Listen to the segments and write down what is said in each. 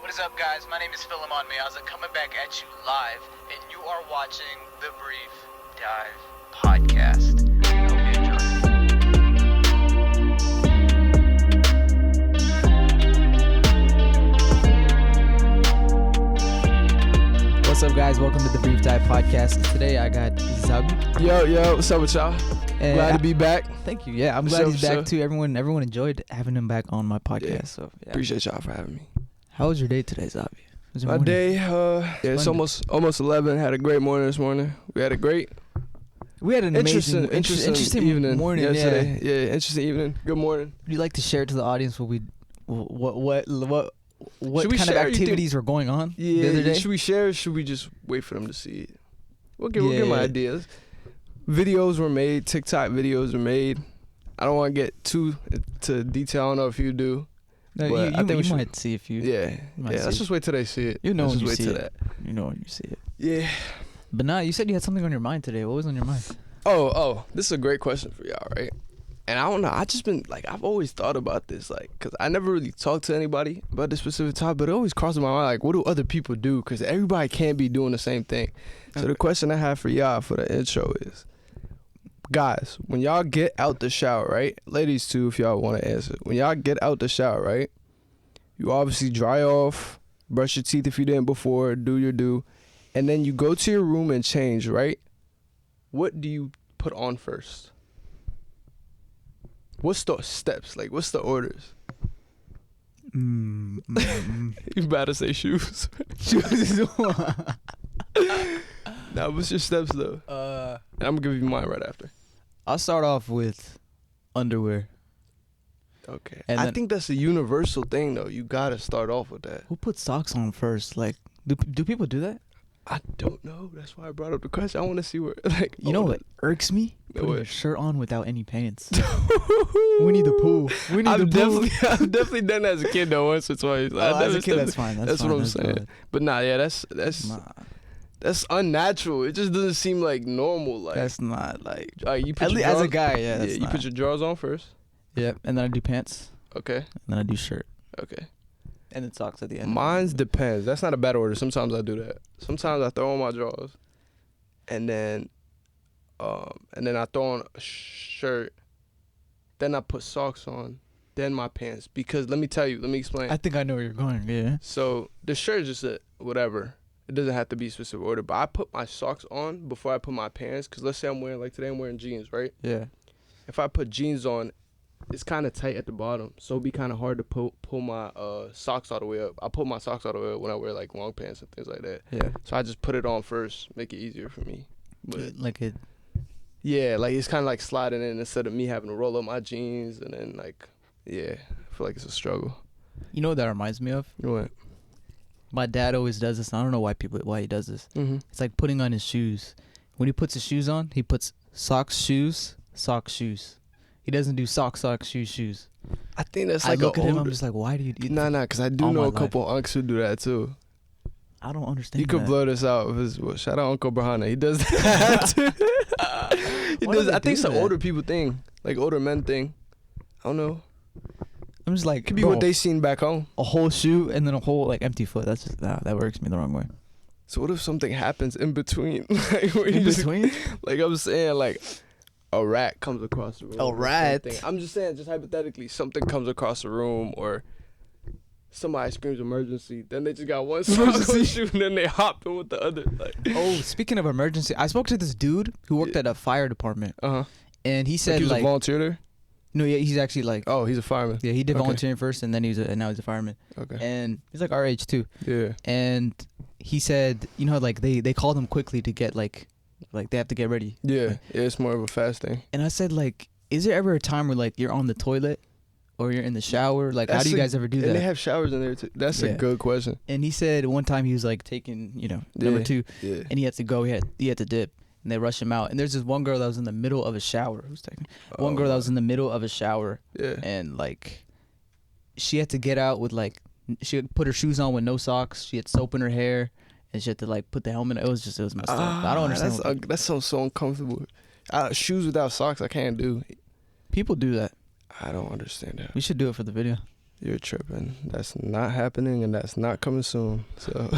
What is up, guys? My name is Philemon Meazza, coming back at you live, and you are watching the Brief Dive Podcast. What's up, guys? Welcome to the Brief Dive Podcast. Today I got Zaby. Yo, what's up with y'all? Glad to be back. Thank you. Yeah, I'm glad he's back too. Everyone enjoyed having him back on my podcast. Yeah. So yeah. Appreciate y'all for having me. How was your day today, Zaby? My day, it's almost 11. Had a great morning this morning. We had an interesting evening morning yesterday. Yeah, interesting evening. Good morning. Would you like to share to the audience what kind of share? activities were going on the other day? Should we share or should we just wait for them to see it? We'll give my ideas. Videos were made. TikTok videos were made. I don't want to get too to detail. I don't know if you do. No, but I think you might see a few. Yeah. Let's just wait till they see it. You know when you see it. You know when you see it. Yeah. But nah, you said you had something on your mind today. What was on your mind? Oh, this is a great question for y'all, right? And I don't know, I've always thought about this, because I never really talked to anybody about this specific topic, but it always crosses my mind, what do other people do? Because everybody can't be doing the same thing. So the question I have for y'all for the intro is, guys, when y'all get out the shower, right? Ladies too, if y'all want to answer. When y'all get out the shower, right? You obviously dry off, brush your teeth if you didn't before, do your do, and then you go to your room and change, right? What do you put on first? What's the steps? What's the orders? You better say shoes. Shoes. Now, what's your steps, though? And I'm going to give you mine right after. I'll start off with underwear. Okay. And I think that's a universal thing, though. You got to start off with that. Who puts socks on first? Do people do that? I don't know. That's why I brought up the question. I want to see where, You know what irks me? No Putting way. a shirt on without any pants. We need the pool. I've definitely done that as a kid, though, once or twice. As a kid, that's fine. That's what I'm saying. Good. But nah, yeah, that's unnatural. It just doesn't seem normal. That's not you put at least as a guy, yeah. You put your drawers on first. Yep, and then I do pants. Okay. And then I do shirt. Okay. And then socks at the end. Mine's depends. That's not a bad order. Sometimes I do that. Sometimes I throw on my drawers, and then I throw on a shirt. Then I put socks on, then my pants. Because let me explain. I think I know where you're going. Yeah. So the shirt is just whatever. It doesn't have to be a specific order. But I put my socks on before I put my pants. Because let's say I'm wearing today I'm wearing jeans, right? Yeah. If I put jeans on, it's kind of tight at the bottom, so it'd be kind of hard to pull my socks all the way up. I put my socks all the way up when I wear long pants and things like that. Yeah. So I just put it on first, make it easier for me. But Yeah, it's kind of sliding in instead of me having to roll up my jeans and then I feel like it's a struggle. You know what that reminds me of? What? My dad always does this. And I don't know why he does this. Mm-hmm. It's like putting on his shoes. When he puts his shoes on, he puts socks, shoes, socks, shoes. He doesn't do socks, shoes. I think that's I look at him, I'm just why do you do that? Nah, because I do know a couple unks who do that too. I don't understand. You could blow this out. Shout out Uncle Brahana. He does that too. I think it's an older people thing, older men thing. I don't know. I'm just could be what they seen back home. A whole shoe and then a whole empty foot. That's just that works me the wrong way. So what if something happens in between? In between? I'm saying a rat comes across the room. A rat? I'm just saying, just hypothetically, something comes across the room or somebody screams emergency, then they just got one sock on shoe and then they hop in with the other. Oh, speaking of emergency, I spoke to this dude who worked at a fire department. Uh-huh. And he said he was a volunteer there? No, yeah, he's actually oh, he's a fireman. Yeah, he did volunteering first and then now he's a fireman. Okay. And he's our age too. Yeah. And he said, they called him quickly to get they have to get ready. Yeah, it's more of a fast thing. And I said, is there ever a time where you're on the toilet or you're in the shower? How do you guys ever do that? And they have showers in there too. That's a good question. And he said one time he was taking, number 2, and he had to go. He had to dip, and they rushed him out. And there's this one girl that was in the middle of a shower. Who's taking? One girl that was in the middle of a shower. Yeah. And she had to get out with she had put her shoes on with no socks. She had soap in her hair. And she had to put the helmet. It was messed up. I don't understand. That sounds so uncomfortable. Shoes without socks, I can't do. People do that. I don't understand that. We should do it for the video. You're tripping. That's not happening, and that's not coming soon. So,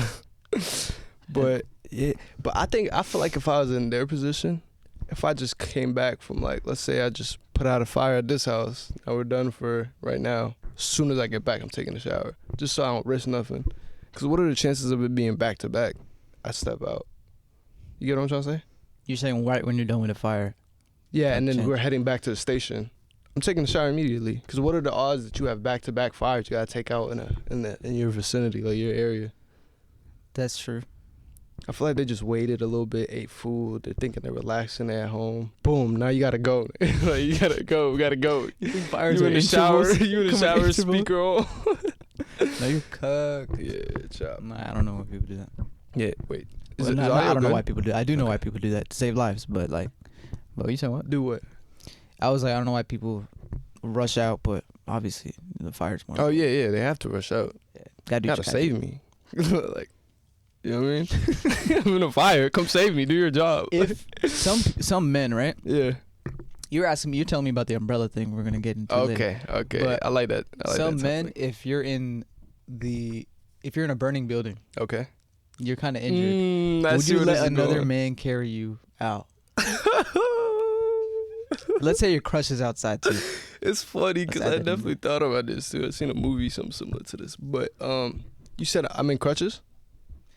but yeah, but I feel like if I was in their position, if I just came back from like, let's say I just put out a fire at this house, and we're done for right now. As soon as I get back, I'm taking a shower, just so I don't risk nothing. Cause what are the chances of it being back to back? I step out. You get what I'm trying to say? You're saying right when you're done with the fire. Yeah, and then change. we're heading back to the station. I'm taking a shower immediately. Cause what are the odds that you have back-to-back fires you gotta take out in your vicinity, like your area? That's true. I feel like they just waited a little bit, ate food. They're thinking they're relaxing, they're at home. Boom! Now you gotta go. Like you gotta go. We gotta go. You think fires You are in the shower? intervals? You in the Come on, shower? interval? Speaker on. No, you're cooked. Yeah, chop. Nah, I don't know why people do that. Yeah, wait. Well, I don't know why people do. I do know why people do that to save lives, but like, but you saying what? Do what? I was like, I don't know why people rush out, but obviously the fire's more. Oh yeah, they have to rush out. Yeah. Gotta save me. Like, you know what I mean? I'm in a fire. Come save me. Do your job. If some men, right? Yeah. You're asking me. You're telling me about the umbrella thing. We're gonna get into. Later. Okay. But I like that. Some men, if you're in a burning building, okay, you're kind of injured. Would you let another man carry you out? Let's say your crush is outside too. It's funny because I That's definitely thought about this too. I seen a movie something similar to this, but you said I'm in crutches.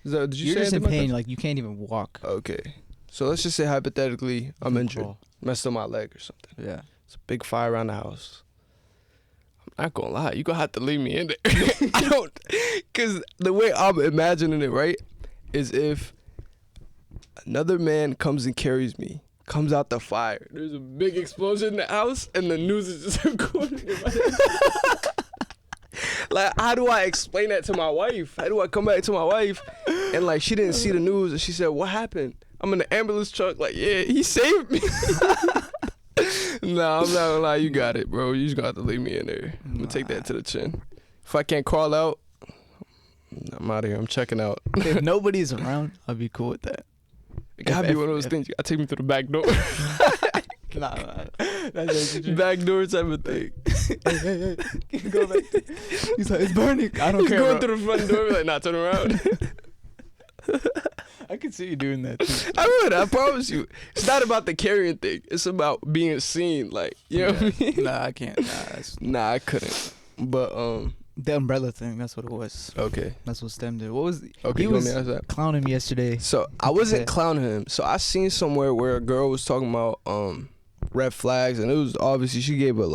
Did you You're say just I in did my pain, crutches? like you can't even walk. Okay, so let's just say hypothetically I'm injured, messed up my leg or something. Yeah. It's a big fire around the house. I'm not gonna lie, you gonna have to leave me in there. I don't, cause the way I'm imagining it, right, is if another man comes and carries me, comes out the fire, there's a big explosion in the house, and the news is just recording in my head. Like, how do I explain that to my wife? How do I come back to my wife and like she didn't see the news and she said, "What happened?" I'm in the ambulance truck, like, yeah, he saved me. Nah, I'm not gonna lie, you got it, bro. You just gonna have to leave me in there. I'm gonna take that to the chin. If I can't crawl out, I'm out of here. I'm checking out. If nobody's around, I'll be cool with that. It gotta be one of those things. You gotta take me through the back door. Nah. That's Back door type of thing. Hey. Go back. He's like, it's burning. I don't He's care. going Bro. through the front door, like, nah, turn around. I can see you doing that too. I would, I promise you. It's not about the carrying thing. It's about being seen. Like, you know what I mean? Nah, I can't. Nah, I couldn't. But, the umbrella thing, that's what it was. okay. That's what stemmed it. What was Okay, he you want was me to ask that? clowning me yesterday. So, I wasn't clowning him. So, I seen somewhere where a girl was talking about, red flags, and it was obviously she gave a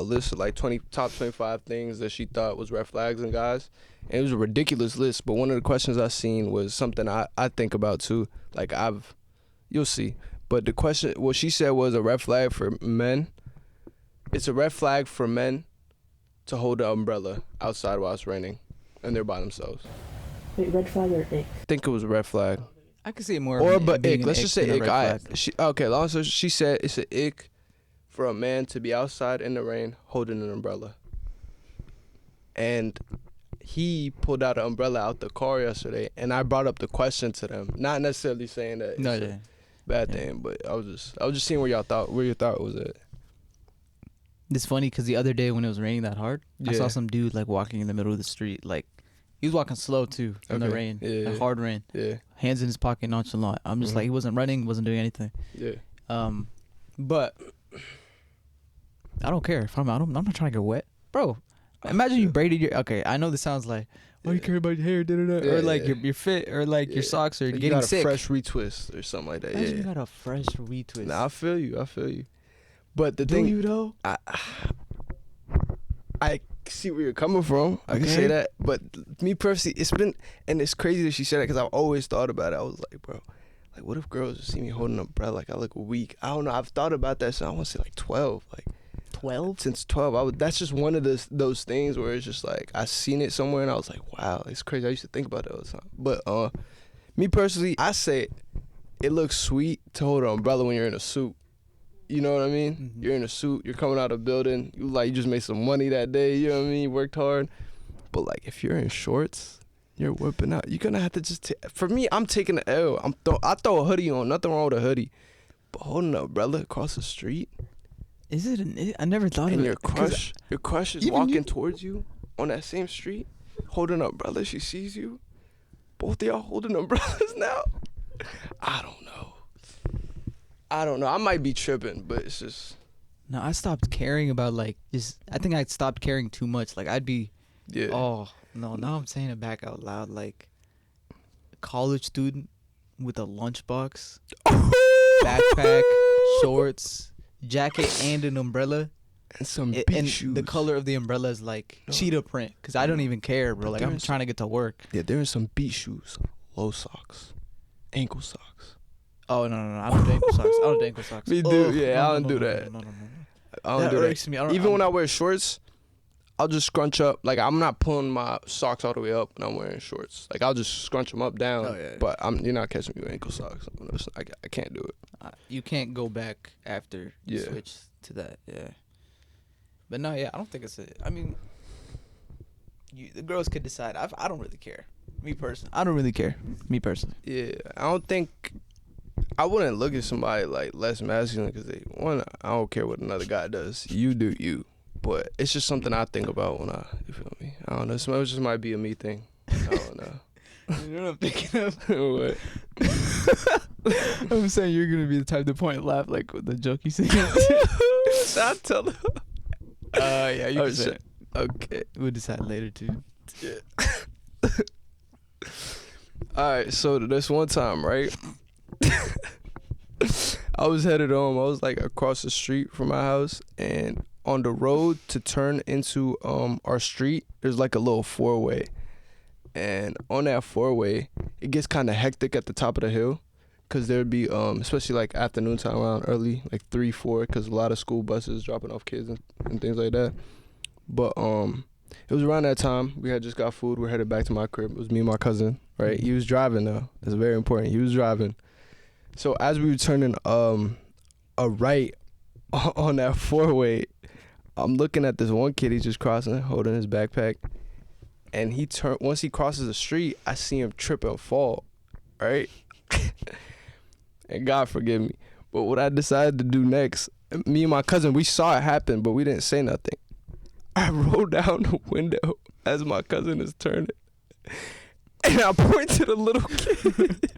list of like top 25 things that she thought was red flags in guys, and it was a ridiculous list. But one of the questions I seen was something I think about too. Like you'll see. But the question, what she said was a red flag for men. It's a red flag for men to hold the umbrella outside while it's raining, and they're by themselves. Wait, red flag or ick? I think it was a red flag. I could see it more. Or of but being ick. an Let's just say than a ick. red flag. Okay, long story. She said it's an ick for a man to be outside in the rain holding an umbrella. And he pulled out an umbrella out the car yesterday, and I brought up the question to them, not necessarily saying that it's a bad thing, but I was just seeing where your thought was at. It's funny because the other day when it was raining that hard, I saw some dude like walking in the middle of the street, like he was walking slow too in the rain, like hard rain. Yeah. Hands in his pocket, nonchalant. I'm just like, he wasn't running, wasn't doing anything. Yeah. But I don't care if I'm not trying to get wet, bro. Imagine you braided your. Okay, I know this sounds like, oh, you care about your hair, or like your fit, or like your socks, or you getting got a sick. fresh retwist or something like that. Imagine you got a fresh retwist. Nah, I feel you. But the Do thing, you though? I see where you're coming from. I can say that. But me personally, it's crazy that she said that because I've always thought about it. I was like, bro, like what if girls see me holding an umbrella, like I look weak? I don't know. I've thought about that since I want to say like 12. Like 12? Since 12. That's just one of those things where it's just like I seen it somewhere and I was like, wow, it's crazy. I used to think about that all the time. But me personally, I say it looks sweet to hold an umbrella when you're in a suit. You know what I mean? Mm-hmm. You're in a suit, you're coming out of a building, you just made some money that day, you know what I mean? You worked hard. But like if you're in shorts, you're whipping out. You're gonna have to just for me, I'm taking the L. I throw a hoodie on, nothing wrong with a hoodie. But holding an umbrella across the street. Is it I never thought of it. And your crush is walking towards you. on that same street holding an umbrella. She sees you. Both of y'all holding umbrellas now. I don't know. I might be tripping, but it's just. No, I stopped caring about like just. I think I stopped caring too much. Like I'd be. Yeah. Oh no! Now I'm saying it back out loud. Like a college student with a lunchbox, backpack, shorts, jacket, and an umbrella. And some beach And shoes. the color of the umbrella is like cheetah print. Cause I don't even care, bro. Like I'm trying to get to work. Yeah, there are some beach shoes, low socks, ankle socks. Oh no! I don't do ankle socks. I don't do ankle socks. Me do. Yeah, I don't do that. No. I don't That do irks that. me. I don't- Even when I wear shorts, I'll just scrunch up. Like I'm not pulling my socks all the way up when I'm wearing shorts. Like I'll just scrunch them up down. Oh, yeah. But you're not catching me with ankle socks. I can't do it. You can't go back after you Yeah. switch to that. Yeah. But no, yeah, I don't think it's a. I mean, the girls could decide. I don't really care. Me personally, I don't really care. Me personally. Yeah, I don't think I wouldn't look at somebody like less masculine because I don't care what another guy does. You do you. But it's just something I think about when you feel me? I don't know. It just might be a me thing. I don't know. You know what I'm thinking of? What? I'm saying you're gonna be the type to point and laugh like with the joke you say. I tell them. Yeah, you Oh, can say shit. it. Okay. We'll decide later too. Yeah. All right. So this one time, right? I was headed home. I was like across the street from my house, and on the road to turn into our street, there's like a little 4-way, and on that 4-way, it gets kind of hectic at the top of the hill, cause there'd be especially like afternoon time around early, like 3-4, cause a lot of school buses dropping off kids and things like that. But it was around that time we had just got food. We're headed back to my crib. It was me and my cousin, right? He was driving though. That's very important. He was driving. So as we were turning a right on that 4-way, I'm looking at this one kid. He's just crossing, holding his backpack, and once he crosses the street, I see him trip and fall, right? And God forgive me, but what I decided to do next, me and my cousin, we saw it happen, but we didn't say nothing. I rolled down the window as my cousin is turning, and I point to the little kid.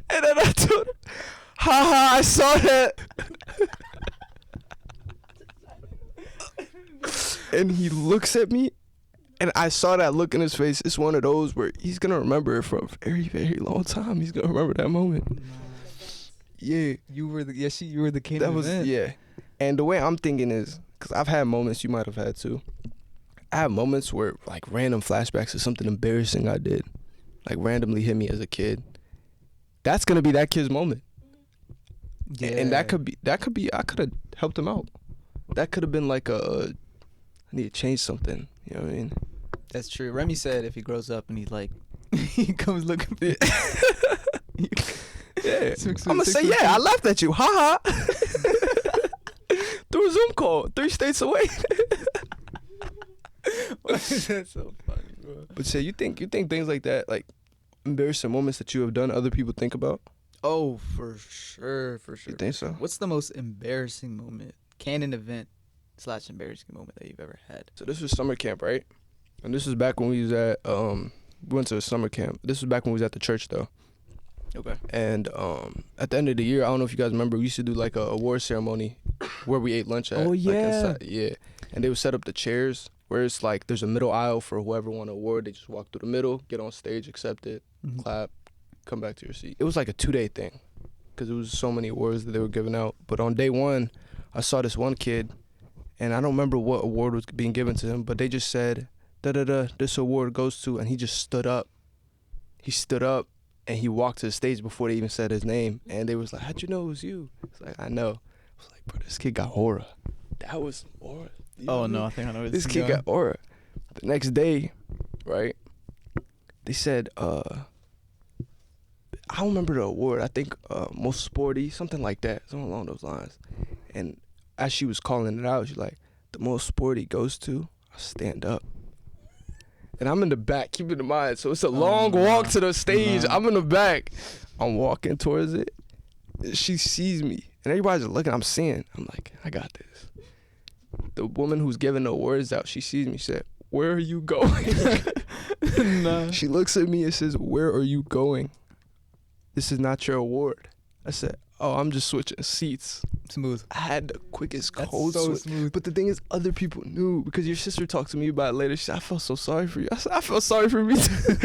And then I told him, ha, I saw that. And he looks at me, and I saw that look in his face. It's one of those where he's going to remember it for a very, very long time. He's going to remember that moment. Yeah. You were the king That of was, event. yeah. And the way I'm thinking is, because I've had moments, you might have had too. I have moments where, like, random flashbacks of something embarrassing I did, like, randomly hit me as a kid. That's going to be that kid's moment. Yeah. And that could be, I could have helped him out. That could have been like I need to change something. You know what I mean? That's true. Remy said if he grows up and he like, he comes looking for you. Yeah. I'm going to say, yeah, I laughed at you. Ha ha. Through a Zoom call, 3 states away. That's so funny, bro. But say, you think things like that, like embarrassing moments that you have done, other people think about? Oh, for sure. You think so? What's the most embarrassing moment, Canon event / embarrassing moment that you've ever had? So this was summer camp, right? And this was back when we was at we went to a summer camp. This was back when we was at the church though. Okay. And at the end of the year, I don't know if you guys remember, we used to do like a award ceremony where we ate lunch at. Oh, like, yeah. inside. Yeah. And they would set up the chairs where it's like there's a middle aisle for whoever won an award. They just walk through the middle, get on stage, accept it, clap, come back to your seat. It was like a 2-day thing because it was so many awards that they were giving out. But on day 1, I saw this one kid, and I don't remember what award was being given to him, but they just said, da-da-da, this award goes to, and he just stood up. He stood up, and he walked to the stage before they even said his name. And they was like, how'd you know it was you? It's like, I know. I was like, bro, this kid got aura. That was some aura. You know Oh what I no, mean? I think I know where This is kid going. got aura. The next day, right, they said, I don't remember the award. I think most sporty, something like that, something along those lines. And as she was calling it out, she's like, the most sporty goes to, I stand up. And I'm in the back, keep it in mind. So it's a long walk to the stage. I'm in the back. I'm walking towards it. She sees me. And everybody's looking, I'm seeing. I'm like, I got this. the woman who's giving the awards out, she sees me, said, "Where are you going?" Nah. She looks at me and says, "Where are you going? This is not your award." I said, "Oh, I'm just switching seats." Smooth. I had the quickest That's code so switch. smooth. But the thing is, other people knew because your sister talked to me about it later. She said, "I felt so sorry for you." I said, "I felt sorry for me too."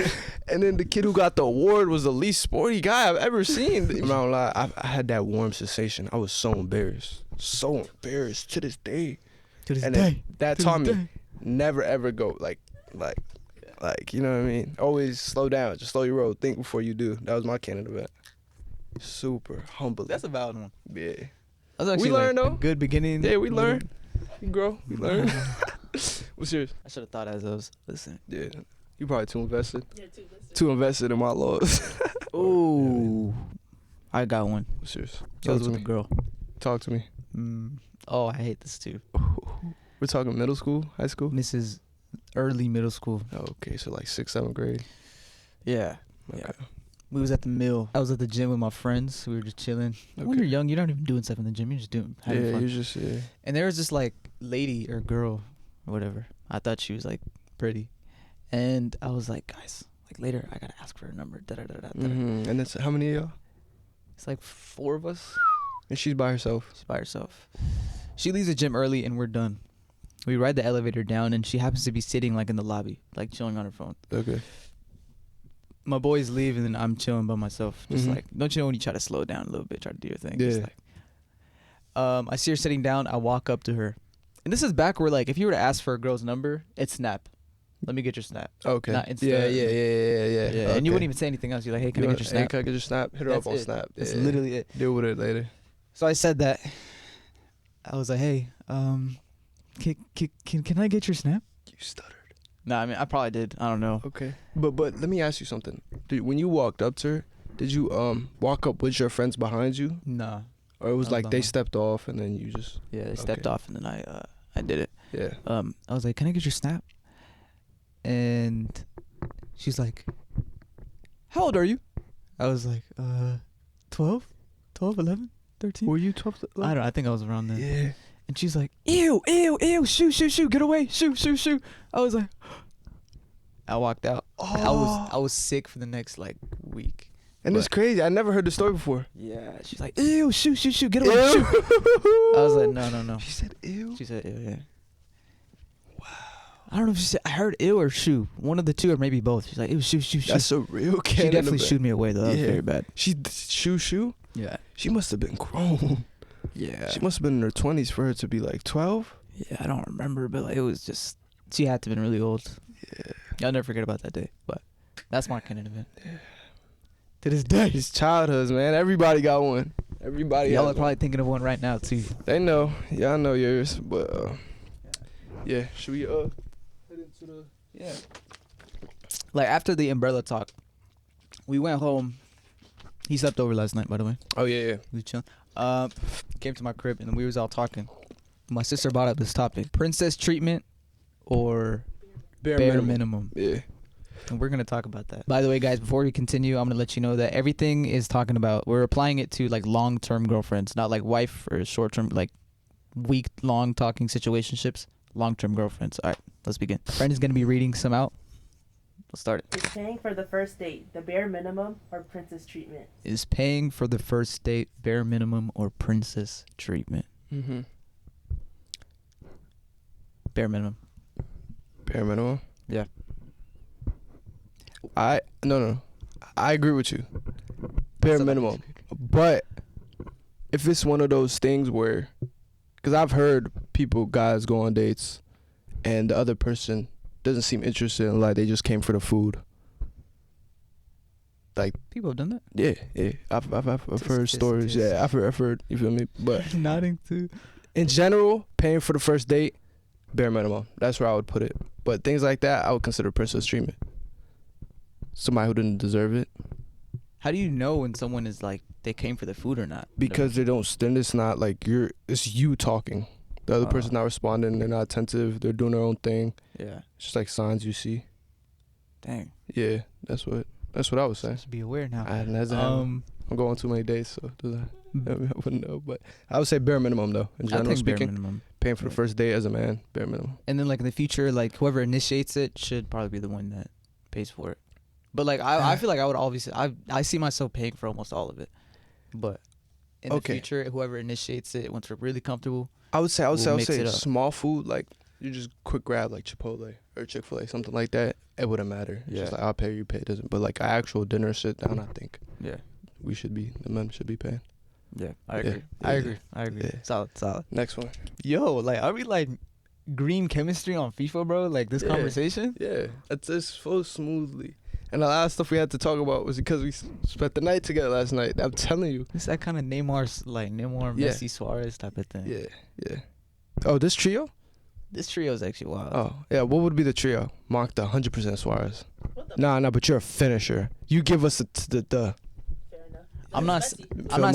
And then the kid who got the award was the least sporty guy I've ever seen. I'm not gonna lie, I had that warm sensation. I was so embarrassed. So embarrassed to this day. To this And day. that To taught this me day. never ever go like, you know what I mean? Always slow down. Just slow your roll. Think before you do. That was my Canon event. Super humble. That's a valid one. Yeah. That's actually learn, like a though. good beginning. Yeah, we learn. We grow. We learn. What's yours? I should have thought as those. Listen. Yeah. You probably too invested. Yeah, too. Listen. Too invested in my laws. Ooh. I got one. What's yours? It was Talk to with a me. girl. Talk to me. Oh, I hate this too. We're talking middle school, high school? Mrs. Early middle school. Oh, okay, so like 6th, 7th grade. Yeah. Okay. Yeah. We was at the mill. I was at the gym with my friends. We were just chilling. When Okay. you're young, you're not even doing stuff in the gym. You're just having Yeah, fun. you just, yeah. And there was this like lady or girl or whatever. I thought she was like pretty. And I was like, guys, like later I gotta ask for her number. And that's how many of y'all? It's like 4 of us. And she's by herself. She's by herself. She leaves the gym early and we're done. We ride the elevator down and she happens to be sitting like in the lobby, like chilling on her phone. Okay. My boys leave and then I'm chilling by myself. Just Mhm. like, don't you know when you try to slow down a little bit, try to do your thing? Yeah. Just like, I see her sitting down. I walk up to her. And this is back where like, if you were to ask for a girl's number, it's Snap. Let me get your Snap. Okay. Not Insta. Yeah. Yeah. And you Okay. wouldn't even say anything else. You're like, hey, can I get your Hey, Snap? can I get your Snap? Hit her That's up on it. Snap. That's Yeah. literally it. Deal with it later. So I said that. I was like, hey, can I get your Snap? You stuttered. No, I mean, I probably did. I don't know. Okay. But let me ask you something. When you walked up to her, did you walk up with your friends behind you? No. Or it was I was like on they my- stepped off and then you just... Yeah, they stepped Okay. off and then I did it. Yeah. I was like, can I get your Snap? And she's like, how old are you? I was like, 12, 11, 13. Were you 12? I don't know. I think I was around then. Yeah. And she's like, ew, shoo, get away, shoo. I was like, I walked out. I was sick for the next like week. And it's crazy. I never heard the story before. Yeah. She's like, ew, shoo, get away, shoo. I was like, no. She said ew. She said ew, yeah. Wow. I don't know if she said, I heard ew or shoo. One of the two or maybe both. She's like, ew, shoo. That's a real She Canon definitely event. shooed me away though. That was Yeah. very bad. She shoo? Yeah. She must have been grown. Yeah. She must have been in her 20s for her to be like 12. Yeah, I don't remember, but like, it was just, she had to have been really old. Yeah. I'll never forget about that day, but that's my Canon event. Yeah. To this day. It's childhoods, man. Everybody got one. Everybody Y'all has are probably thinking of one right now too. one. They know. Yeah, I know yours. But yeah, should we head into the... Yeah. Like after the umbrella talk, we went home. He slept over last night, by the way. Oh, yeah. We was chilling. Came to my crib and we was all talking. My sister brought up this topic: princess treatment or bare minimum. Yeah. And we're gonna talk about that. By the way, guys, before we continue, I'm gonna let you know that everything is talking about. We're applying it to like long-term girlfriends, not like wife or short-term, like week-long talking situationships. Long-term girlfriends. All right, let's begin. Friend is gonna be reading some out. Let's start it. Is paying for the first date the bare minimum or princess treatment? Is paying for the first date bare minimum or princess treatment? Mm-hmm. Bare minimum. Bare minimum? Yeah. No. I agree with you. Bare minimum. But if it's one of those things where, because I've heard guys go on dates and the other person doesn't seem interested in, like, they just came for the food. Like, People have done that. yeah. I've heard stories. tisk. Yeah, I've heard, you feel me? But Nodding too. in general, paying for the first date, bare minimum. That's where I would put it. But things like that, I would consider princess treatment. Somebody who didn't deserve it. How do you know when someone is like they came for the food or not? Because they don't, then it's not like it's you talking. The other person's not responding, they're not attentive, they're doing their own thing. Yeah. It's just like signs you see. Dang. Yeah, that's what I was saying. Just be aware now. I'm going on too many dates, so it doesn't. I wouldn't know, but I would say bare minimum though. In I general think bare speaking, minimum. paying for the first date as a man, bare minimum. And then like in the future, like whoever initiates it should probably be the one that pays for it. But like I feel like I would obviously I see myself paying for almost all of it. But in the future, whoever initiates it, once we're really comfortable, I would say mix it up. small food, like you just quick grab like Chipotle or Chick-fil-A, something like that. It wouldn't matter. It's just like I'll pay, you pay. It doesn't. But like actual dinner, sit down. I think the men should be paying. Yeah, I agree. I agree. Yeah. Solid. Next one. Yo, like are we like green chemistry on FIFA, bro? Like this conversation? Yeah, it's just so smoothly. And a lot of stuff we had to talk about was because we spent the night together last night. I'm telling you. It's that kind of Neymar, Messi, Suarez type of thing. Yeah. Oh, this trio? This trio is actually wild. Oh, yeah. What would be the trio? Mark the 100% Suarez. Nah, but you're a finisher. You give us the. Fair enough. I'm not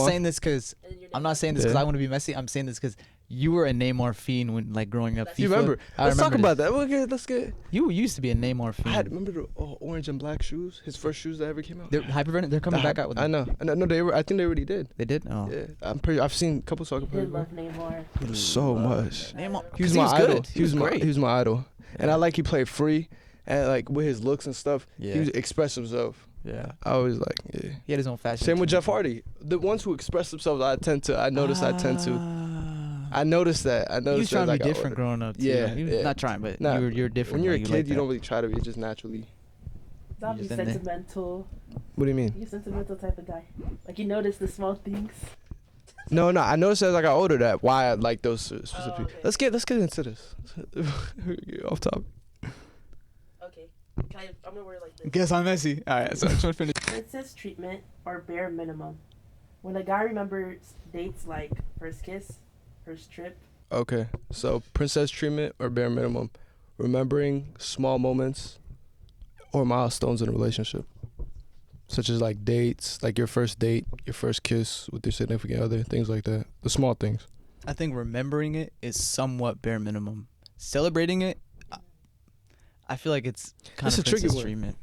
saying this because I want to be Messi. I'm saying this because you were a Neymar fiend when like growing up. You remember? Let's talk about that. Okay, let's get. You used to be a Neymar fiend. Remember the orange and black shoes? His first shoes that ever came out. They're hypervented. They're coming back out with them. I know. I think they already did. They did. Oh. Yeah, I've seen a couple soccer players. Love Neymar. So much. Neymar. He was my idol. Good. He was great. He was my idol, and I like he played free, and like with his looks and stuff, Yeah. he would express himself. Yeah. I was like, He had his own fashion. Same with Jeff Hardy. The ones who express themselves, I tend to. I noticed that. I noticed that. You was trying to be different growing up. Too. Yeah, Not trying, but nah, you're different. When you're a like, kid, you you don't really try to be. It's just naturally. Zaby's sentimental. What do you mean? You're a sentimental type of guy. Like you notice the small things. No. I noticed as I got older that why I like those specific. Okay. Let's get into this. Off topic. Okay. I'm gonna word it like this. Guess I'm Messi. All right, so I just want to finish. Princess treatment or bare minimum. When a guy remembers dates like first kiss, first trip. Okay, so princess treatment or bare minimum, remembering small moments or milestones in a relationship, such as like dates, like your first date, your first kiss with your significant other, things like that. The small things. I think remembering it is somewhat bare minimum. Celebrating it, I feel like it's kind of princess treatment.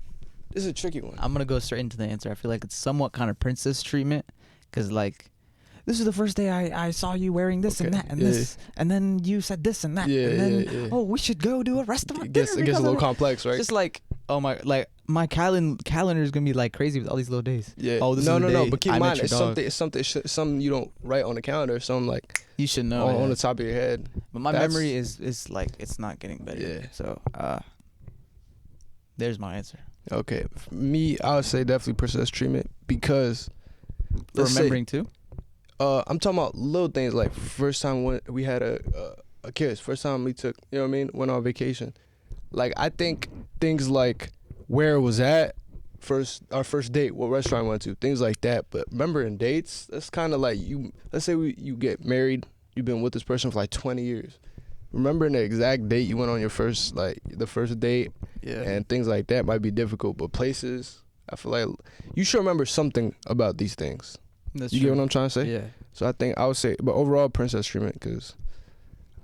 This is a tricky one. I'm gonna go straight into the answer. I feel like it's somewhat kind of princess treatment, because like, this is the first day I saw you wearing this and that and this, and then you said this and that, and then oh, we should go do a restaurant. It gets a little complex, right? Just like, oh my calendar is gonna be like crazy with all these little days. Yeah. Oh, this no. But keep in mind, it's something you don't write on the calendar. Something like you should know on the top of your head. But my memory is like it's not getting better. Yeah. So there's my answer. Okay, for me, I would say definitely princess treatment because For remembering too. I'm talking about little things like first time when we had a kiss, first time we took, you know what I mean, went on vacation. Like I think things like where it was at, our first date, what restaurant we went to, things like that. But remembering dates, that's kind of like let's say you get married, you've been with this person for like 20 years. Remembering the exact date you went on your first date, and things like that might be difficult. But places, I feel like you should remember something about these things. That's you true. get what I'm trying to say? Yeah. So I think I would say, but overall, princess treatment, because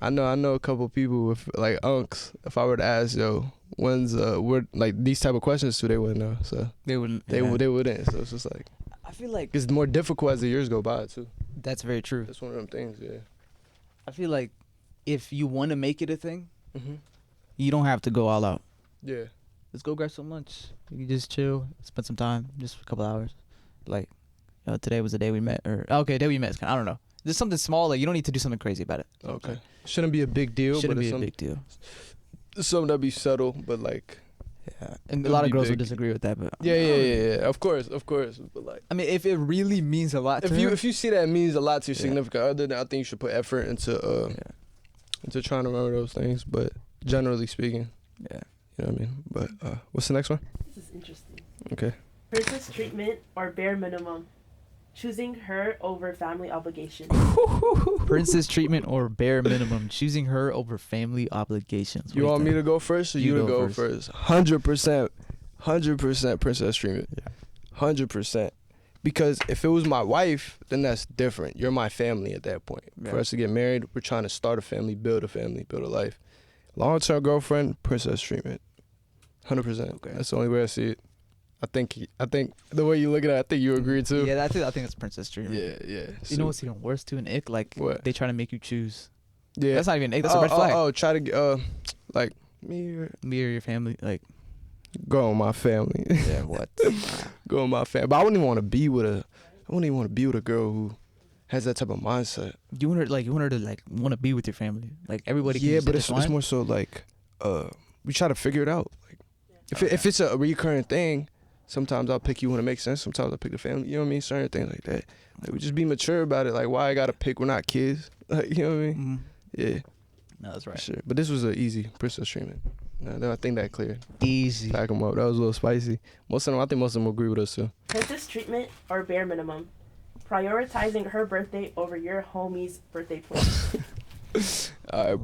I know a couple people with like unks. If I were to ask, yo, when's we're like these type of questions too, they wouldn't know. So They wouldn't. they wouldn't. So it's just like I feel like it's more difficult as the years go by too. that's very true. That's one of them things. Yeah. I feel like if you want to make it a thing, Mhm. you don't have to go all out. Yeah. Let's go grab some lunch. You can just chill, spend some time, just a couple hours. Like, today was the day we met, or day we met. I don't know. Just something small. Like you don't need to do something crazy about it. Okay. Shouldn't be a big deal. Shouldn't but be it's a big deal. something that be subtle, but like. Yeah, and a It'll lot of be girls would big. disagree with that, but Yeah. Of course. But like, I mean, if it really means a lot to her, if you see that it means a lot to your Yeah. significant other, then I think you should put effort into trying to remember those things. But generally speaking, yeah. you know what I mean. But what's the next one? This is interesting. Okay. Princess treatment or bare minimum. Choosing her over family obligations. Princess treatment or bare minimum, choosing her over family obligations. You want me to go first or you to go first? 100%, 100% princess treatment. Yeah. 100%. Because if it was my wife, then that's different. You're my family at that point. Yeah. For us to get married, we're trying to start a family, build a life. Long-term girlfriend, princess treatment. 100%. Okay. That's the only way I see it. I think the way you look at it, I think you agree too. Yeah, I think it's princess treatment. Yeah. You know what's even worse too? An ick, like What? they try to make you choose. Yeah. That's not even an ick. That's a red flag. Try to get like me or your family, like go on my family. yeah, what? Go on my family. But I wouldn't even want to be with a girl who has that type of mindset. You want her to like want to be with your family. Like everybody. Can Yeah, just but it's more so like we try to figure it out. Like if it's a recurring thing, sometimes I'll pick you when it makes sense. Sometimes I'll pick the family. You know what I mean? Certain things like that. Like we just be mature about it. Like why I gotta pick? We're not kids. Like you know what I mean? Mm-hmm. Yeah. No, that's right. Sure. But this was an easy princess treatment. No, I think that cleared. Easy. Pack them up. That was a little spicy. I think most of them agree with us too. Princess treatment or bare minimum? Prioritizing her birthday over your homie's birthday plan.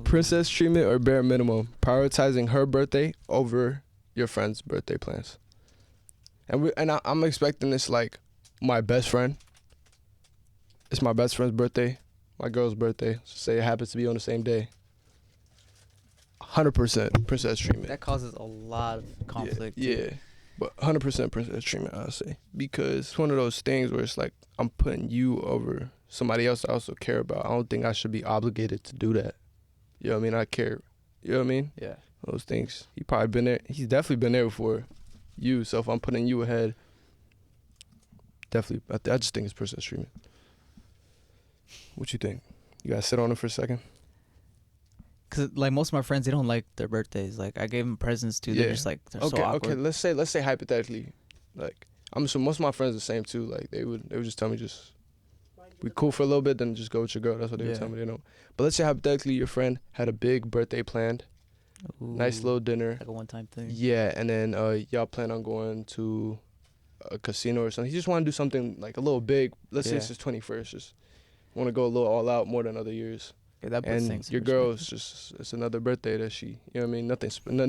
Princess treatment or bare minimum? Prioritizing her birthday over your friend's birthday plans. And I'm expecting this like my best friend. It's my best friend's birthday, my girl's birthday. Say it happens to be on the same day. 100% princess treatment. That causes a lot of conflict. Yeah. But 100% princess treatment, I'll say. Because it's one of those things where it's like, I'm putting you over somebody else I also care about. I don't think I should be obligated to do that. You know what I mean? I care. You know what I mean? Yeah. Those things. He's definitely been there before you. So if I'm putting you ahead, definitely, I just think it's princess treatment. What you think? You gotta sit on it for a second? Cause like most of my friends, they don't like their birthdays. Like I gave them presents too. They're just like they're so awkward. Okay. Let's say hypothetically, like so most of my friends are the same too. Like they would just tell me just we cool for a little bit, then just go with your girl. That's what they would tell me. They don't. But let's say hypothetically, your friend had a big birthday planned, nice little dinner, like a one-time thing. Yeah, and then y'all plan on going to a casino or something. He just want to do something like a little big. Let's say it's his 21st. Just want to go a little all out more than other years. Yeah, that puts and things your girl's just, it's another birthday that she, you know what I mean?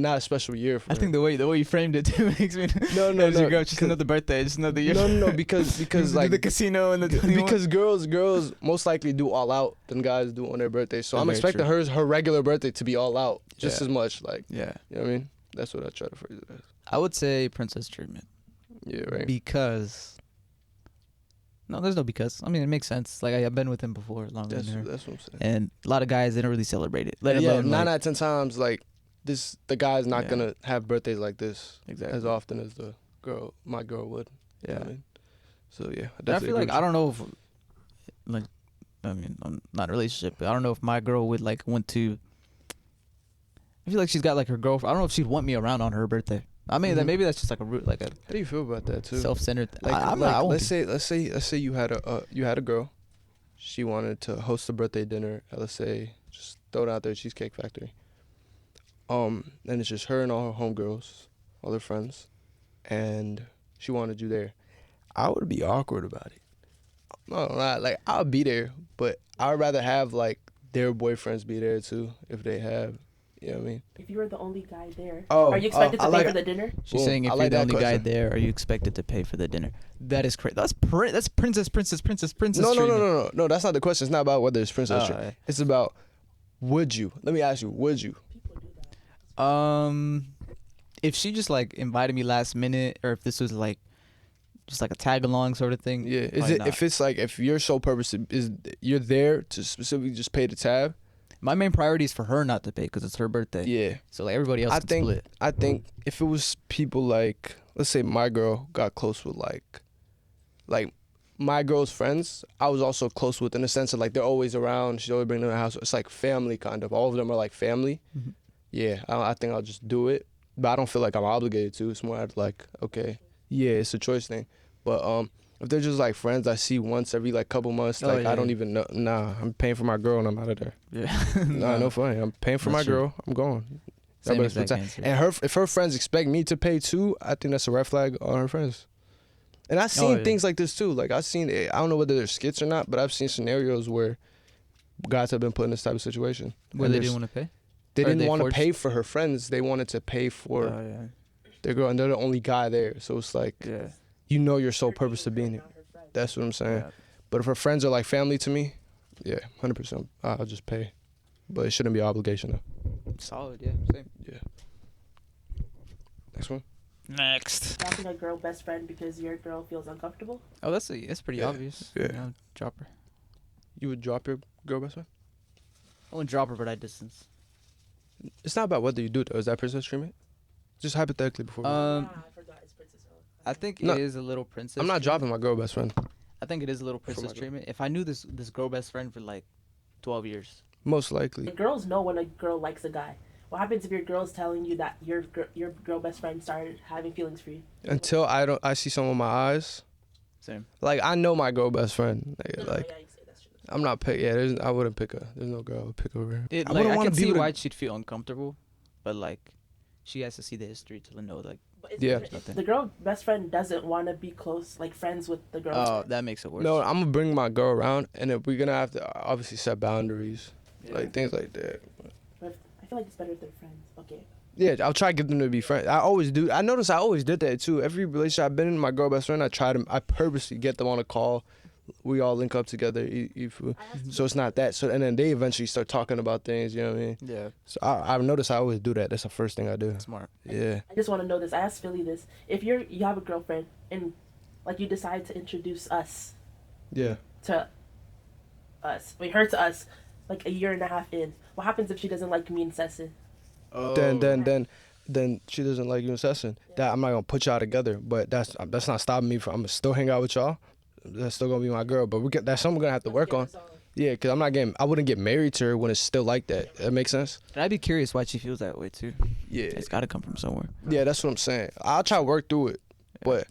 Not a special year for her. I think the way you framed it too makes me. No. Your girl, just another birthday, just another year. No, because like the casino and the 21. because girls most likely do all out than guys do on their birthday. So I'm expecting her regular birthday to be all out just as much. Like, yeah, you know what I mean? That's what I try to phrase it as. I would say princess treatment. Yeah, right. Because. No, there's no because. I mean, it makes sense. Like I've been with him before longer than her. That's what I'm saying. And a lot of guys didn't really celebrate it. Let Yeah, alone 9 out of 10 times, like the guy's not gonna have birthdays like this as often as my girl would. Yeah. You know what I mean? So yeah, I feel like I don't know if, like, I mean, I'm not in a relationship, but I don't know if my girl would like want to. I feel like she's got like her girlfriend. I don't know if she'd want me around on her birthday. I mean, that maybe that's just like a root, like a. How do you feel about that too? Self-centered. Let's say you had a girl. She wanted to host a birthday dinner at, let's say, just throw it out there, Cheesecake Factory. And it's just her and all her homegirls, all her friends, and she wanted you there. I would be awkward about it. No, like I'll be there, but I'd rather have like their boyfriends be there too if they have. You know what I mean? If you were the only guy there, are you expected to pay for the dinner? She's saying if you're the only guy there, are you expected to pay for the dinner? That is crazy. That's princess. No, that's not the question. It's not about whether it's princess treatment. It's about would you? Let me ask you, would you? If she just like invited me last minute, or if this was like just like a tag along sort of thing. Yeah. If your sole purpose is you're there to specifically just pay the tab. My main priority is for her not to pay because it's her birthday. Yeah. So like everybody else can split. I think if it was people like, let's say my girl got close with like my girl's friends, I was also close with in the sense of like they're always around. She's always bringing them to the house. It's like family kind of. All of them are like family. Mm-hmm. Yeah. I think I'll just do it. But I don't feel like I'm obligated to. It's more like, okay, yeah, it's a choice thing. But if they're just like friends I see once every like couple months, I don't even know. Nah, I'm paying for my girl and I'm out of there. Yeah. No funny. I'm paying for my girl. I'm going. Same exact answer. And if her friends expect me to pay too, I think that's a red flag on her friends. And I've seen things like this too. Like I don't know whether they're skits or not, but I've seen scenarios where guys have been put in this type of situation. Where they didn't want to pay? They didn't want to pay for her friends. They wanted to pay for their girl, and they're the only guy there. So it's like, you know your sole purpose of being here. That's what I'm saying. Yeah. But if her friends are like family to me, 100%, I'll just pay. But it shouldn't be an obligation though. Solid, yeah, same. Yeah. Next one. Next. Dropping a girl best friend because your girl feels uncomfortable. Oh, that's pretty Yeah, obvious. yeah. You know, drop her. You would drop your girl best friend? I wouldn't drop her, but I distance. It's not about whether you do it, though. Is that princess treatment? Just hypothetically before we I forgot it's Princess. I think No, it is a little princess. I'm not treatment. dropping my girl best friend. I think it is a little my princess girl. treatment. If I knew this girl best friend for like 12 years. Most likely. The girls know when a girl likes a guy. What happens if your girl's telling you that your girl best friend started having feelings for you? Until I see someone in my eyes. Same. Like, I know my girl best friend. Like, yeah, you say that's true. I'm not pick. Yeah, I wouldn't pick her. There's no girl I would pick over her. It, I like, wouldn't I want can to be see with why a, she'd feel uncomfortable, but like, she has to see the history to know like. But Yeah. if the girl best friend doesn't want to be close, like friends with the girl. Oh, that makes it worse. No, I'm gonna bring my girl around, and if we're gonna have to obviously set boundaries, Yeah. like things like that. But I feel like it's better if they're friends. Okay. Yeah, I'll try to get them to be friends. I always do. I notice I always did that too. Every relationship I've been in, my girl best friend, I purposely get them on a call. We all link up together. So it's not that. So and then they eventually start talking about things. You know what I mean? Yeah. So I've noticed I always do that. That's the first thing I do. Smart. Yeah. I just want to know this. I asked Philly this. If you have a girlfriend and like you decide to introduce us Yeah. to us, her to us, like a year and a half in, what happens if she doesn't like me and Sesson? Oh. Then she doesn't like you and Sesson. That I'm not gonna put y'all together. But that's not stopping me from. I'm gonna still hang out with y'all. That's still gonna be my girl. But that's something we're gonna have to work on. Yeah, cause I wouldn't get married to her when it's still like that. That makes sense. And I'd be curious why she feels that way too. Yeah. It's got to come from somewhere. Yeah, that's what I'm saying. I'll try to work through it, but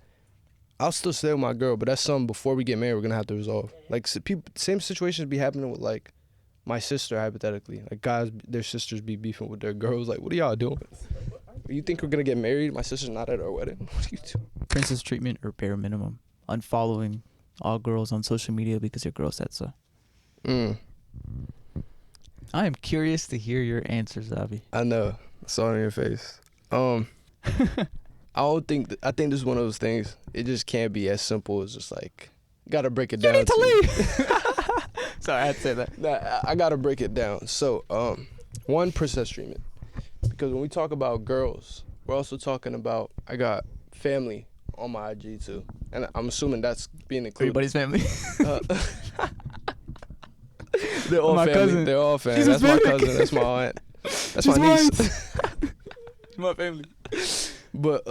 I'll still stay with my girl. But that's something before we get married we're gonna have to resolve. Like same situations be happening with like my sister hypothetically. Like guys, their sisters be beefing with their girls. Like, what are y'all doing? You think we're gonna get married? My sister's not at our wedding. What are you doing? Princess treatment or bare minimum. Unfollowing all girls on social media because your girl said so. I am curious to hear your answers, Zaby. I know. I saw it in your face. I think this is one of those things. It just can't be as simple as just like you gotta break it down. You need to leave. Sorry, I had to say that. Nah, I gotta break it down. So, one, princess treatment, because when we talk about girls, we're also talking about I got family on my IG too, and I'm assuming that's being included. Everybody's family. They're all My family. cousin. They're all family. She's That's my Hispanic. cousin. That's my aunt. That's She's my niece. My family. But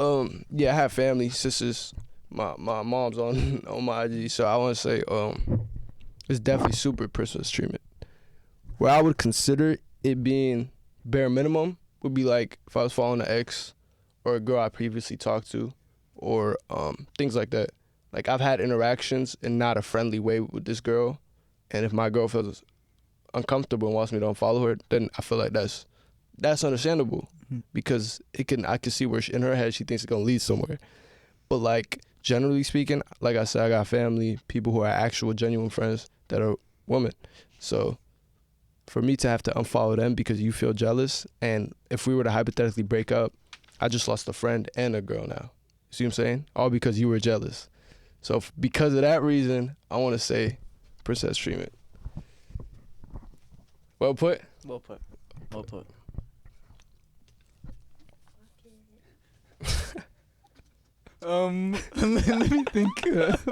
yeah, I have family, sisters. My mom's on my IG, so I want to say it's definitely super princess treatment. Where I would consider it being bare minimum would be like if I was following an ex or a girl I previously talked to, or things like that. Like I've had interactions in not a friendly way with this girl, and if my girl feels uncomfortable and wants me to unfollow her, then I feel like that's understandable because I can see where in her head she thinks it's gonna lead somewhere. But like generally speaking, like I said, I got family, people who are actual genuine friends that are women. So for me to have to unfollow them because you feel jealous, and if we were to hypothetically break up, I just lost a friend and a girl now. You see what I'm saying? All because you were jealous. So because of that reason, I want to say princess treatment. Well put. Well put. Well put. Let me think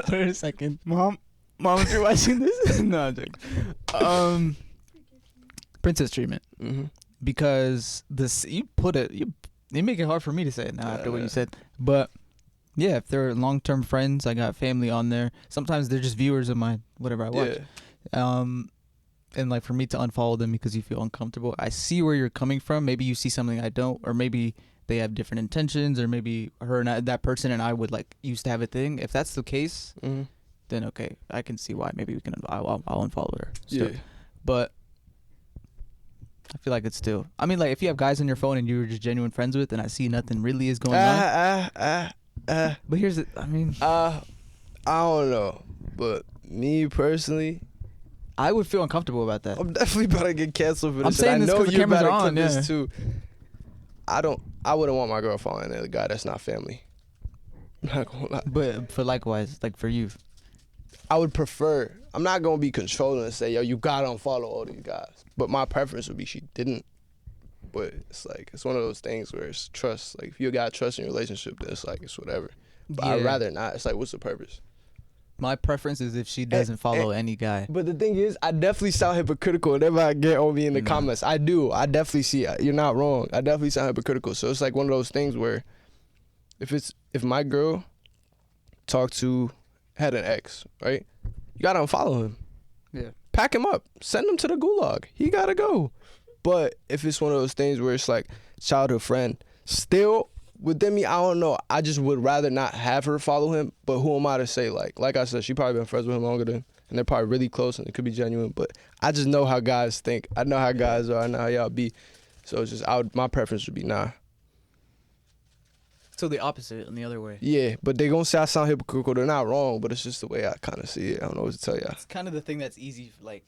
for a second. Mom, if you're watching this, no, I'm joking. Princess treatment, because this you make it hard for me to say it now after what you said. But yeah, if they're long-term friends, I got family on there. Sometimes they're just viewers of my whatever I watch. Yeah. And like for me to unfollow them because you feel uncomfortable, I see where you're coming from. Maybe you see something I don't, or maybe they have different intentions, or maybe her and that person and I would like used to have a thing. If that's the case, then okay, I can see why. Maybe we can. I'll unfollow her. Still. Yeah. But I feel like it's still. I mean, like if you have guys on your phone and you're just genuine friends with, and I see nothing really is going on. But here's the. I mean, I don't know, but me personally, I would feel uncomfortable about that. I'm definitely about to get canceled for this. I'm saying and I this know 'cause the you're cameras about are to on, clip yeah. this too. I wouldn't want my girl following a guy that's not family. I'm not gonna lie. But for likewise, like for you, I would prefer. I'm not gonna be controlling and say, yo, you gotta unfollow all these guys. But my preference would be she didn't. But it's like it's one of those things where it's trust. Like if you got trust in your relationship, then it's like it's whatever. But I'd rather not. It's like what's the purpose? My preference is if she doesn't follow any guy. But the thing is, I definitely sound hypocritical whenever I get on me in the comments. I do. I definitely see it. You're not wrong. I definitely sound hypocritical. So it's like one of those things where if my girl had an ex, right? You gotta unfollow him. Yeah. Pack him up. Send him to the gulag. He gotta go. But if it's one of those things where it's like childhood friend, still within me, I don't know. I just would rather not have her follow him. But who am I to say? Like I said, she probably been friends with him longer than, and they're probably really close, and it could be genuine. But I just know how guys think. I know how guys are. I know how y'all be. So it's just my preference would be nah. So the opposite, in the other way. Yeah, but they gonna say I sound hypocritical. They're not wrong, but it's just the way I kind of see it. I don't know what to tell y'all. It's kind of the thing that's easy, like,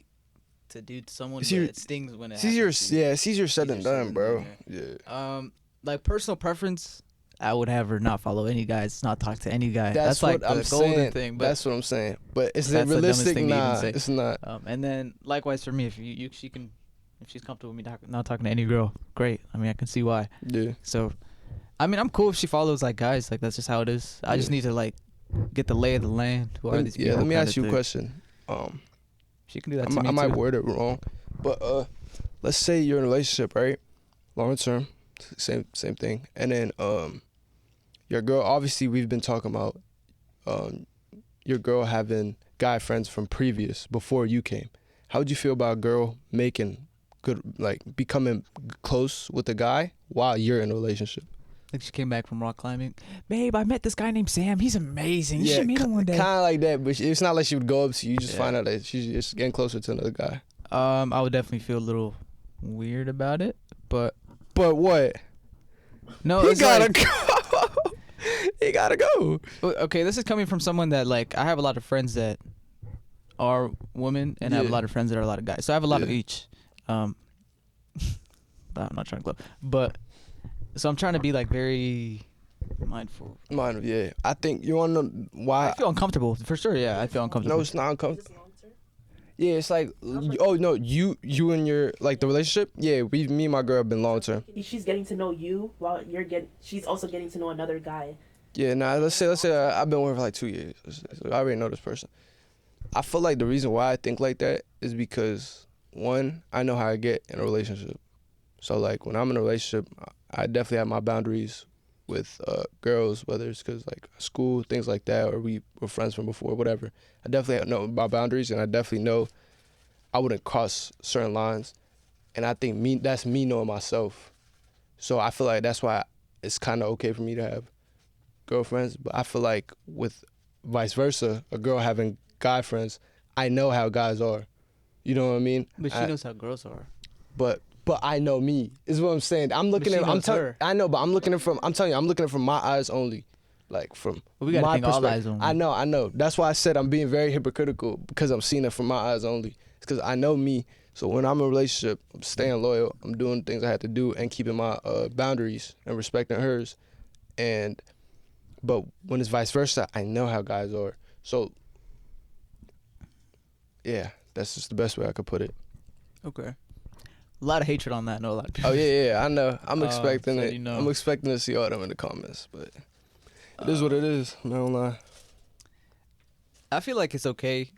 to do to someone, It's but easier- it stings when it It's happens. easier said than done, bro. Yeah. Yeah. Like personal preference, I would have her not follow any guys, not talk to any guy. That's like what I'm the golden saying. thing. But That's what I'm saying. But is it that's the dumbest realistic? thing to even Nah, say. it's not. And then likewise for me, if if she's comfortable with me not talking to any girl, great. I mean, I can see why. Yeah. So, I mean, I'm cool if she follows like guys. Like that's just how it is. I just need to like get the lay of the land. Who are these people? Let me kinda ask you a thing. question. She can do that to me I might too. word it wrong, but let's say you're in a relationship, right? Long term, same thing. And then your girl. Obviously, we've been talking about your girl having guy friends from before you came. How would you feel about a girl making becoming close with a guy while you're in a relationship? Like she came back from rock climbing. Babe, I met this guy named Sam. He's amazing. You should meet him one day. Kind of like that, but it's not like she would go up to you. You just find out that she's just getting closer to another guy. I would definitely feel a little weird about it, but what? no, He it's gotta like, go. He gotta go. okay, this is coming from someone that like I have a lot of friends that are women and I have a lot of friends that are a lot of guys. So I have a lot of each. I'm not trying to glow, but so I'm trying to be like very mindful. Yeah. I think you wanna know why? I feel uncomfortable for sure. Yeah, I feel uncomfortable. No, it's not Is uncomfortable. this long term? Yeah, it's like, oh no, you and your the relationship. Yeah, me and my girl have been long term. She's getting to know you while she's also getting to know another guy. Yeah, nah. Let's say I've been with her for like 2 years. So I already know this person. I feel like the reason why I think like that is because one, I know how I get in a relationship. So like when I'm in a relationship, I definitely have my boundaries with girls, whether it's because like school, things like that, or we were friends from before, whatever. I definitely know my boundaries, and I definitely know I wouldn't cross certain lines. And I think that's me knowing myself. So I feel like that's why it's kind of okay for me to have girlfriends. But I feel like with vice versa, a girl having guy friends, I know how guys are. You know what I mean? But she knows how girls are. But I know me. Is what I'm saying. I'm looking at. I know, but I'm looking at from. I'm telling you, I'm looking at from my eyes only, like from We gotta my think all perspective. eyes only. I know. That's why I said I'm being very hypocritical because I'm seeing it from my eyes only. It's because I know me. So when I'm in a relationship, I'm staying loyal. I'm doing things I have to do and keeping my boundaries and respecting hers. But when it's vice versa, I know how guys are. So yeah, that's just the best way I could put it. Okay. A lot of hatred on that. No, a lot of people. Oh yeah, I know. I'm expecting so it. you know. I'm expecting to see all them in the comments, but it is what it is. I'm not gonna lie. I feel like it's okay,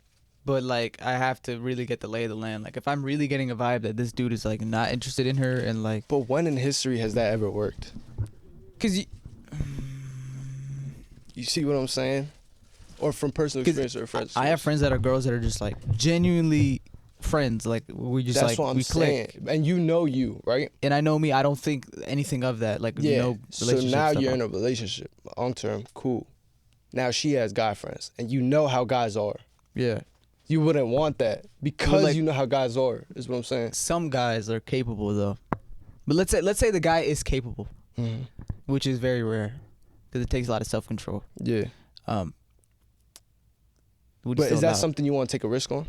but like I have to really get the lay of the land. Like if I'm really getting a vibe that this dude is like not interested in her and like, But when in history has that ever worked? cause You see what I'm saying? Or from personal 'Cause experience or friends? I have friends that are girls that are just like genuinely friends. Like we just That's like what I'm we click. saying. And you, right? And I know me. I don't think anything of that. Like Yeah. no So relationship now stuff. you're in a relationship, long term, cool. Now she has guy friends, and you know how guys are. Yeah. You wouldn't want that because like- you know how guys are. Is what I'm saying. Some guys are capable though, but let's say the guy is capable, which is very rare, because it takes a lot of self control. Yeah. But is that something you want to take a risk on?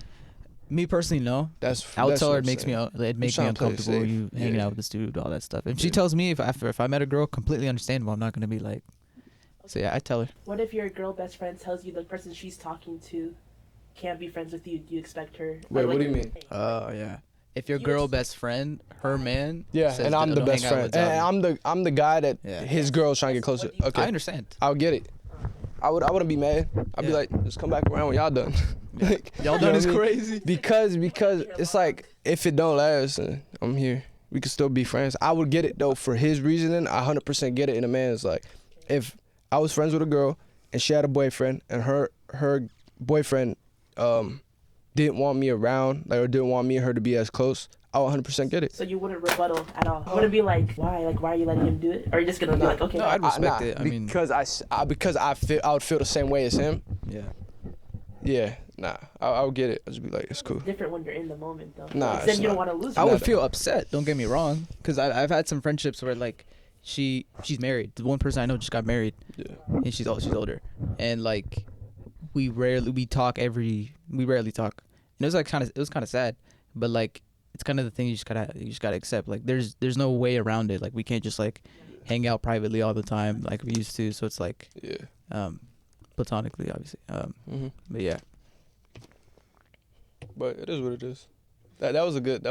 Me personally, no. That's I would that's tell what her I'm it makes saying. me it makes me trying to play it uncomfortable. safe. You hanging Yeah. out with this dude, all that stuff. If she Yeah. tells me if I met a girl, completely understandable. I'm not gonna be like, so yeah, I tell her. What if your girl best friend tells you the person she's talking to can't be friends with you? Do you expect her? Wait, what do you mean? Oh yeah. if your girl best friend, her man, Yeah, says and I'm the don't best hang out friend, with and Zaby. I'm the guy that Yeah. his girl's trying to get closer. Okay, I understand. I'll get it. I wouldn't be mad. I'd be Yeah. like, just come back around when y'all done. Like, Y'all you done know is what I mean? crazy. Because it's like if it don't last, I'm here. We can still be friends. I would get it though for his reasoning. I 100% get it. And a man's like, if I was friends with a girl and she had a boyfriend and her boyfriend didn't want me around, like, or didn't want me and her to be as close, I would 100% get it. So you wouldn't rebuttal at all. You wouldn't be like, why? Like, why are you letting him do it? Or are you just gonna be like, okay. No, I'd respect it. I mean, because I would feel the same way as him. yeah. Yeah, nah, I would get it. I'd just be like, it's cool. Different when you're in the moment though. Nah, Like, then it's you don't not. want to lose. I it. would feel upset. Don't get me wrong, because I've had some friendships where like she's married. The one person I know just got married, Yeah. and she's older, and like we rarely talk. And it was like kind of sad, but like it's kind of the thing you just gotta accept. Like there's no way around it. Like we can't just like hang out privately all the time like we used to. So it's like Yeah. Platonically, obviously. But yeah. But it is what it is. That was a good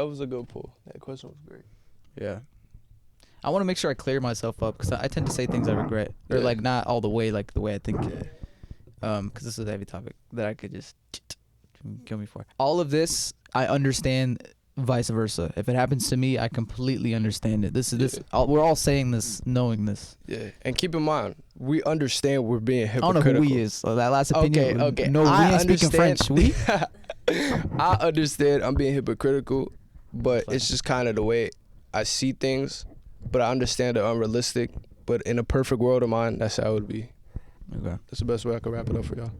pull. That question was great. Yeah. I want to make sure I clear myself up because I tend to say things I regret, or Yeah. like not all the way like the way I think. Because this is a heavy topic that I could just kill me for. All of this I understand. Vice versa. If it happens to me, I completely understand it. We're all saying this, knowing this. Yeah. And keep in mind, we understand we're being I don't hypocritical. know who we is. So that last opinion. Okay. No, we ain't speaking French. We. I understand I'm being hypocritical, but it's just kind of the way I see things. But I understand they're unrealistic. But in a perfect world of mine, that's how it would be. Okay. That's the best way I could wrap it up for y'all.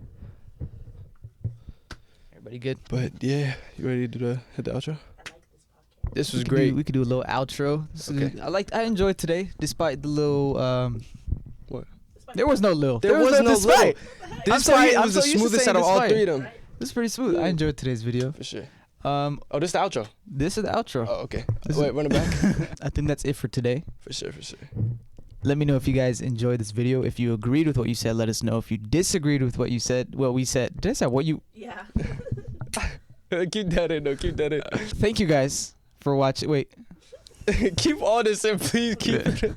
Everybody good? But yeah, you ready to hit the outro? This was great. We could do a little outro. Okay. I enjoyed today, despite the little. What? There was no little. There was no despite. little. Despite was the smoothest out of all three of them. This is pretty smooth. Yeah. I enjoyed today's video. For sure. Oh, this the outro. this is the outro. Oh, okay. This Wait, run it back. I think that's it for today. For sure. Let me know if you guys enjoyed this video. If you agreed with what you said, let us know. If you disagreed with what we said, did I say what you? Yeah. Keep that in, though. Keep that in. Thank you guys for watching. Wait. Keep all this in, please. Keep it.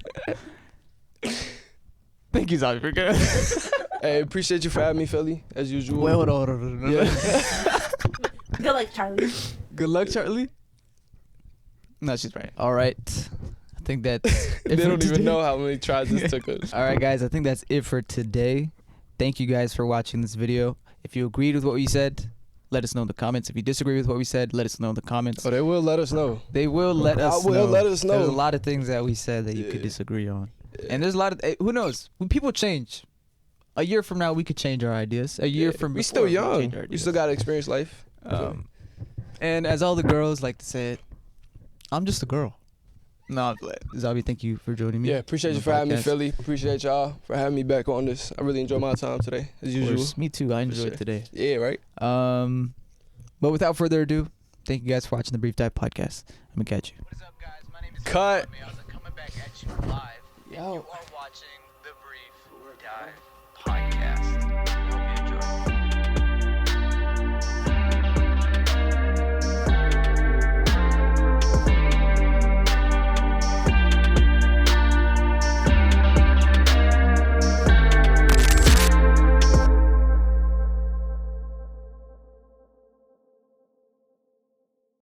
Thank you, Zaby, for good. Hey, appreciate you for having me, Philly, as usual. Wait, hold on. Yeah. Good luck, Charlie. Good luck, Charlie. No, she's right. All right. I think that's They don't even know how many tries this took us. All right, guys. I think that's it for today. Thank you guys for watching this video. If you agreed with what we said, let us know in the comments. If you disagree with what we said, let us know in the comments. Oh, they will let us know. They will let us know. Let us know. There's a lot of things that we said that you could disagree on. And there's a lot of, who knows? When people change. A year from now, we could change our ideas. A year from we before, still we young. change our We ideas. still gotta experience life. And as all the girls like to say it, I'm just a girl. No, Zaby, thank you for joining me. Yeah, appreciate on you the for having me, podcast. Philly. Appreciate y'all for having me back on this. I really enjoyed my time today, as Of usual. course. Me too. I enjoyed sure. today. Yeah, right? But without further ado, thank you guys for watching the Brief Dive Podcast. I'm gonna catch you. What is up, guys? My name is Cut. coming back at you live. Yo. And you are watching the Brief Dive Podcast.